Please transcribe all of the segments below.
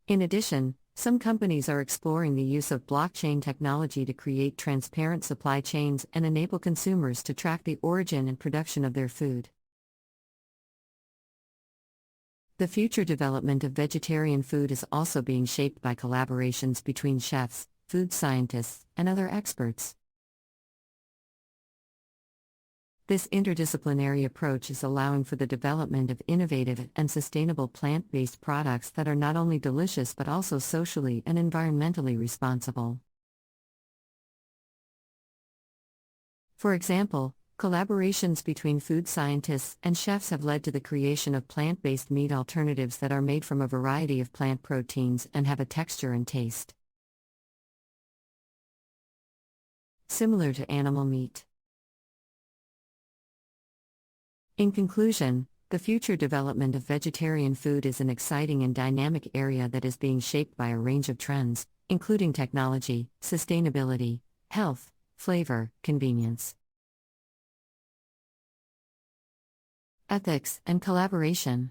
In addition, some companies are exploring the use of blockchain technology to create transparent supply chains and enable consumers to track the origin and production of their food. The future development of vegetarian food is also being shaped by collaborations between chefs, food scientists, and other experts. This interdisciplinary approach is allowing for the development of innovative and sustainable plant-based products that are not only delicious but also socially and environmentally responsible. For example, collaborations between food scientists and chefs have led to the creation of plant-based meat alternatives that are made from a variety of plant proteins and have a texture and taste similar to animal meat. In conclusion, the future development of vegetarian food is an exciting and dynamic area that is being shaped by a range of trends, including technology, sustainability, health, flavor, convenience, ethics, and collaboration.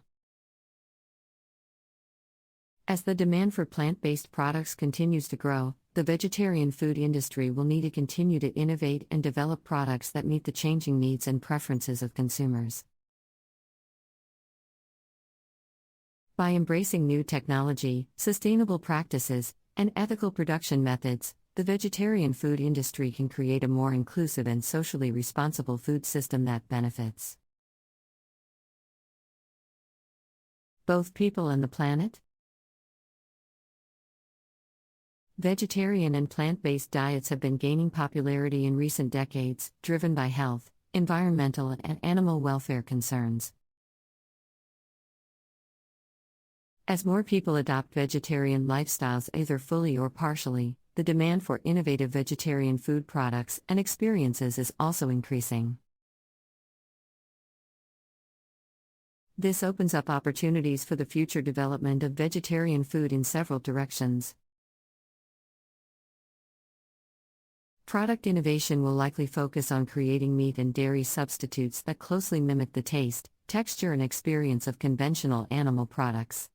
As the demand for plant-based products continues to grow, the vegetarian food industry will need to continue to innovate and develop products that meet the changing needs and preferences of consumers. By embracing new technology, sustainable practices, and ethical production methods, the vegetarian food industry can create a more inclusive and socially responsible food system that benefits both people and the planet. Vegetarian and plant-based diets have been gaining popularity in recent decades, driven by health, environmental, and animal welfare concerns. As more people adopt vegetarian lifestyles either fully or partially, the demand for innovative vegetarian food products and experiences is also increasing. This opens up opportunities for the future development of vegetarian food in several directions. Product innovation will likely focus on creating meat and dairy substitutes that closely mimic the taste, texture, and experience of conventional animal products.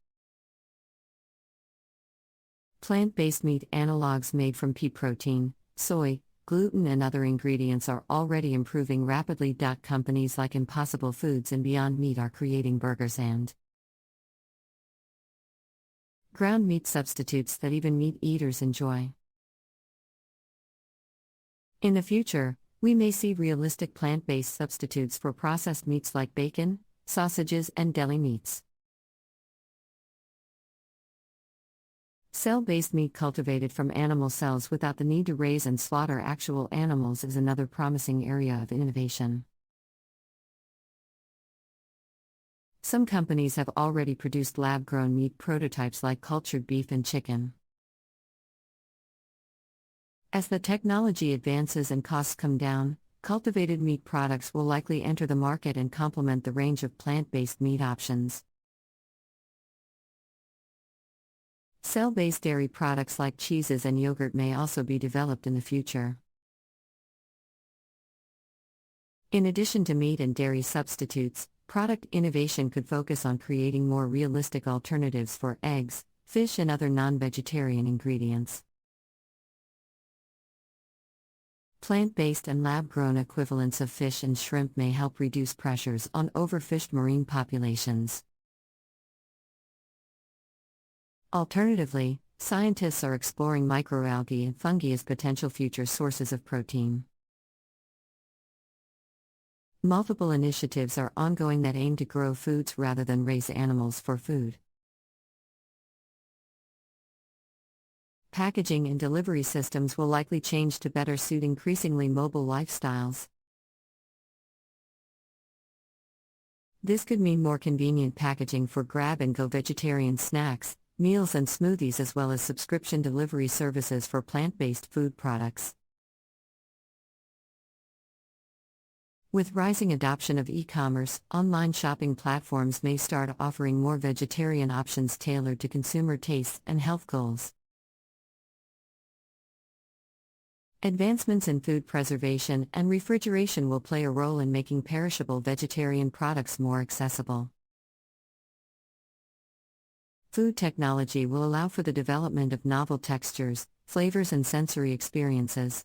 Plant-based meat analogs made from pea protein, soy, gluten, and other ingredients are already improving rapidly. Companies like Impossible Foods and Beyond Meat are creating burgers and ground meat substitutes that even meat eaters enjoy. In the future, we may see realistic plant-based substitutes for processed meats like bacon, sausages, and deli meats. Cell-based meat cultivated from animal cells without the need to raise and slaughter actual animals is another promising area of innovation. Some companies have already produced lab-grown meat prototypes like cultured beef and chicken. As the technology advances and costs come down, cultivated meat products will likely enter the market and complement the range of plant-based meat options. Cell-based dairy products like cheeses and yogurt may also be developed in the future. In addition to meat and dairy substitutes, product innovation could focus on creating more realistic alternatives for eggs, fish, and other non-vegetarian ingredients. Plant-based and lab-grown equivalents of fish and shrimp may help reduce pressures on overfished marine populations. Alternatively, scientists are exploring microalgae and fungi as potential future sources of protein. Multiple initiatives are ongoing that aim to grow foods rather than raise animals for food. Packaging and delivery systems will likely change to better suit increasingly mobile lifestyles. This could mean more convenient packaging for grab-and-go vegetarian snacks, meals, and smoothies, as well as subscription delivery services for plant-based food products. With rising adoption of e-commerce, online shopping platforms may start offering more vegetarian options tailored to consumer tastes and health goals. Advancements in food preservation and refrigeration will play a role in making perishable vegetarian products more accessible. Food technology will allow for the development of novel textures, flavors, and sensory experiences.